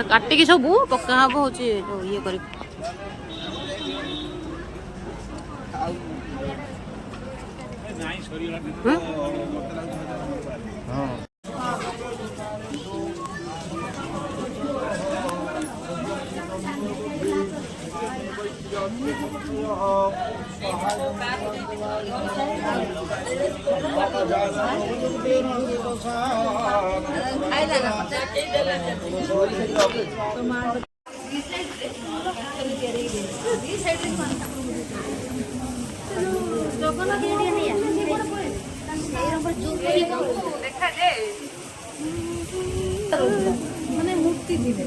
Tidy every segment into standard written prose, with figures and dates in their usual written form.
काटिकी सब पक्का हम हूँ ये कर মানে মূর্তি দিলে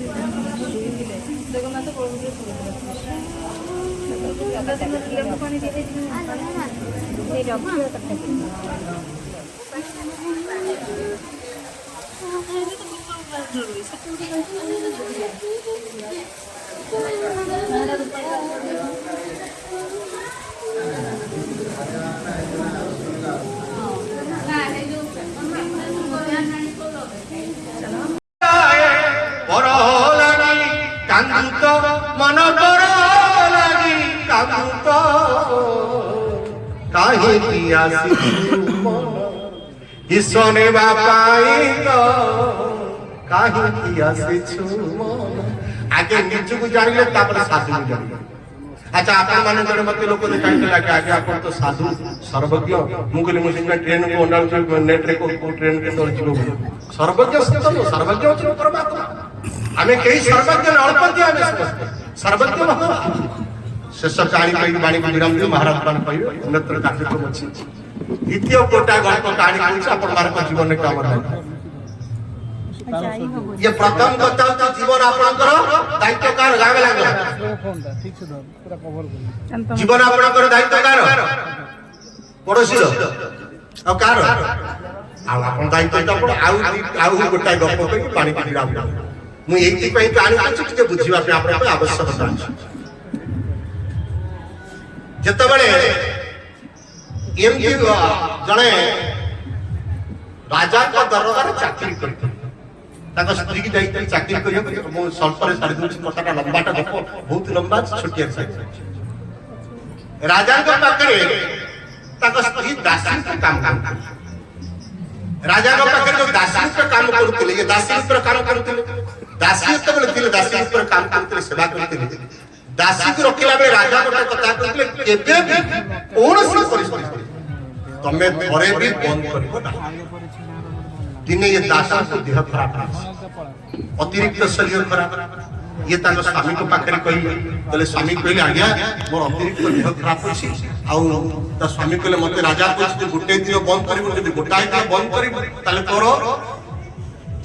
জগন্নাথ পানি দিয়ে मन बड़ लगी कांत ईश्वने बापाई तो आगे निज को जानिले तापर साधु को जानिले। अच्छा आपण माने जने मते लोक देखाइते लागे आगे आपण तो साधु सर्वज्ञ मु कहली मु सिंगा ट्रेन को अंडाल नेट रे को ट्रेन के तोर जीव सर्वज्ञ सत्य सर्वज्ञ होछि परमात्मा आमे केही सर्वज्ञ अल्पज्ञ आमे सर्वज्ञ भगवान शेष कहानी कही बाणी को विराम दियो महाराज मान कहियो नेत्र कार्यक्रम अछि द्वितीय कोटा गल्प कहानी कहछि आपण मार्ग जीवन में काम नाही। ये प्रथम बताओ तो जीवन आपनकर दायित्व कार गावे लागला ठीक से पूरा कवर कर जीवन आपनकर दायित्व कार पड़ोसी रो आ कार आ आपन दायित्व तो आपण आउ गोटा गप कहि पानी पानी राम मु एति पई कहानी कहछि जे बुझिबा पे आपण पे आवश्यकता अछि। जत बळे एमजी जणे राजा का दरबार चाकरी करथि ताका स्त्री की जाई चाकरी करियो मो स्वल्परे सारी दूची कथाटा लंबाटा गप बहुत लंबा छोटिया साइज राजा का पाखरे ताका स्त्री दासी का काम करथि राजा का पाखरे जो दासी का काम करथि ये दासी पर काम करथि दासी तो बोले थिले दासी पर काम करथि सेवा करथि दासी को रखिला बे राजा गोटा कथा कहले केबे भी कोनसी परिस्थिति तमे थरे भी बंद करिवो ना दिने ये दासा को देह खराब अतिरिक्त शरीर खराब ये ताको स्वामी को पाखरे कहि तले स्वामी कहले आज्ञा मोर अतिरिक्त देह खराब होछि आ त स्वामी कहले मते राजा को गुटे दिन बंद करिवो जदि गोटाय दिन बंद करिवो ताले तोर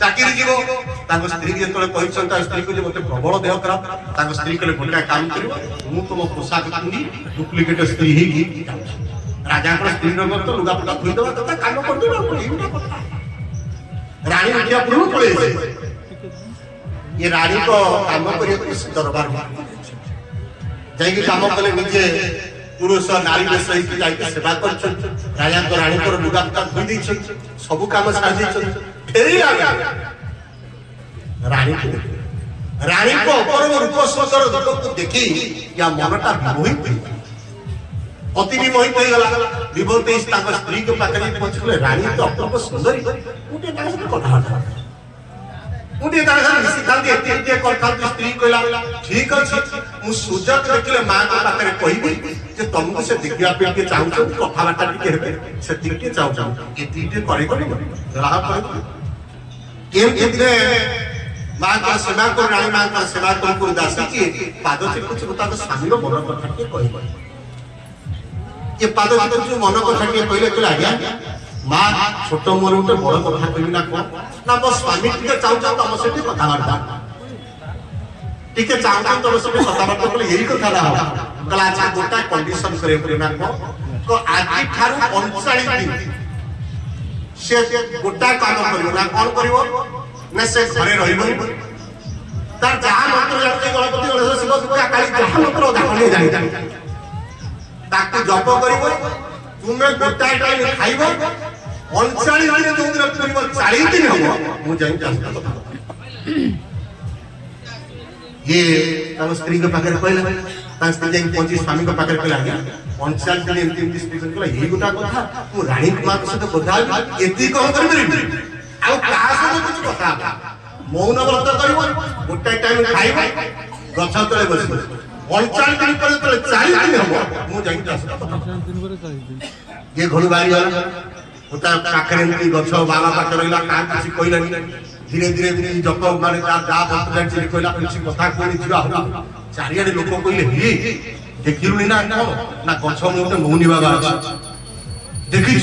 चाकरी जीवो ताको स्त्री के तले कहिसन ता स्त्री को जे मते प्रबल देह खराब ताको स्त्री कहले गोटा काम करिवो मु तुम पोशाक किनी डुप्लीकेट स्त्री ही राजा को स्त्री नगर तो लुगा पटा धोई दवा त काम कर दो एटा कथा रानी उठिया पूर्व पड़े ये रानी को काम करिए दरबार जाइए काम कले निजे पुरुष नारी में सहित जाइए सेवा कर राजा को रानी को लुगा पटा धोई दी सब काम साजी फेरी आ गया रानी को रानी को अपूर्व रूप सुंदर रूप को देखी या मनटा विमोहित अति विमोहित हो गला विभूति ताको स्त्री के पाखरे पहुंचले रानी तो अपूर्व सुंदरी उठे तार से कथा उठे तार से सिद्धांत एते कथा स्त्री कहला ठीक अछि मु सुजत देखले मां के पाखरे कहिबी जे तुमको से देखिया पे के चाहू छ कथा बाटा के हेबे से दिके चाहू छ एते करे को राह पर केम एते मां का सेवा को रानी मां का सेवा को दासी की पादो से कुछ बता तो स्वामी रो मन कथा के कहिबो ये पादो जो मन कथा के कहले कहला आज्ञा मां छोट मोर उते बड़ कथा कहबी ना को ना मो स्वामी टिके चाहू छ तम से कथा वार्ता टिके चाहू छ तम से कथा वार्ता बोले यही कथा ना कला अच्छा गोटा कंडीशन करे ना को তো আজি ঠারু 39 দিন সে গোটা কাম করিব না কোন করিব না সে ঘরে রহিবনি তার যাহা মন্ত্র জানতে গণপতি গণেশ শিব দুর্গা কালী যাহা মন্ত্র জানি জানি তাকে জপ করিব তুমি গোটাই টাইম খাইব 39 দিন যোଉ দিন করিব 40 দিন হব মু যাই জানতা কথা ये तब स्त्री के पाकर कहला ता स्त्री जाई पहुंची स्वामी के पाकर कहला आज्ञा 39 दिन एमती स्टेशन कहला ये गोटा कथा मु रानी कुमार के साथ कथा एती कोन करबे आ का से कुछ कथा मौन व्रत करिव गोटा टाइम खाइब गछ तले बसिब 39 दिन पर तले 40 दिन हो मु जाई ये घोड़ी बारी वाला होता पाखरे एमती गछ बाबा पाकर रहला का किछि कहलानी धीरे धीरे धीरे जप माने ता जा बंत जाई कहला किछि कथा कोनी जिवा होला चारियाडे लोक कहले हे देखिरुनी ना कोन ना गछ मोटे मौनी बाबा देखि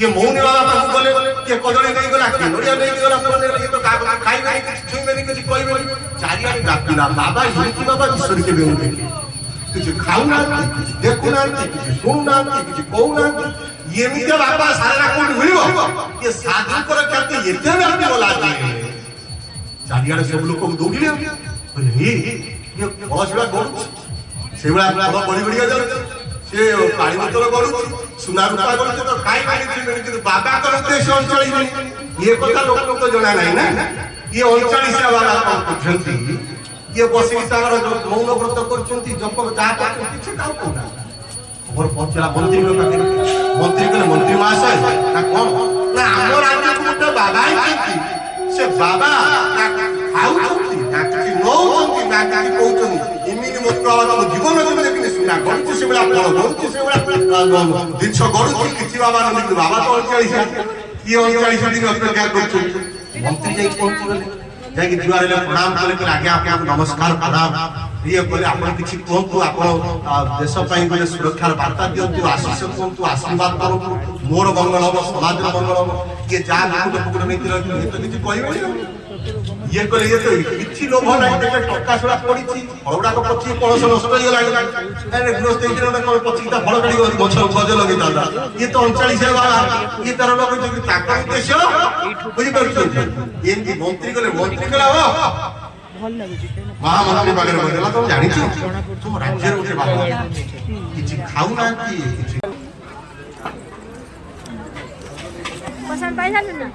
ये मौनी बाबा पाखु गले ये कदली नहीं गला के नडिया नहीं गला कोने ये तो का खाई नहीं किछि छुई नहीं किछि कहबे चारियाडे डाकिला बाबा हिंदी बाबा ईश्वर के बेउते किछि खाऊ ना देखु ना किछि सुनु ना किछि कहू ना ये मित्य बाबा सारा कोन मिलिबो ये साधु कर करते एते व्यक्ति बोला जाए चारियाडे सब लोक दौड़िले बोले हे ये बसला गडु सेबला बाबा बड़ी बड़ी जाउ से पानी बोतल गडु सुना रूपा गडु तो खाई खाई कि बाबा कर उद्देश्य अंचली ये कथा लोक को जणा नहीं ना ये अंचली से बाबा कहते ये बसी तागर मौन व्रत करछंती जप जा करछंती से काउ कोना और पहुंचला मंत्री के पाखे मंत्री के मंत्री महाशय ना कौन ना हमर राज्य को तो बाबा ही कहती से बाबा ना खाऊ कहती ना कि नो कहती ना कि कहउछनी इमिनि मत बाबा जीवन में देखि सुना गणित से बड़ा फल गणित से बड़ा दिछ गणित किछि बाबा न बाबा तो 39 ये 39 दिन अपेक्षा करछु मंत्री जाई पहुंचले जाके जुआर ले प्रणाम करे के आगे आपको नमस्कार प्रणाम ये बोले आपण किछि कहतु आपण देश पई बोले सुरक्षार वार्ता दियंतु आशीष कहतु आशीर्वाद करतु मोर मंगल हो समाज मंगल हो ये जा लोक पकड़ नहीं तिल ये तो किछि कहबे ये कहले ये तो किछि लोभ नहीं देखे टक्का सुरा पड़ीछि फलडा को पछि पळस नष्ट हो लागला अरे गृहस्थ दिन ने कोन पछि ता फल कडी गछ गज लगे दादा ये तो 39 है बाबा ये तार लोक जो ताका उद्देश्य बुझि परछु एमती मंत्री कला हो महामंत्री पाखरे बोला तुम जानी तुम राज्य रे बाबा किछि खाऊ ना कि किछि पसंद पाइला ना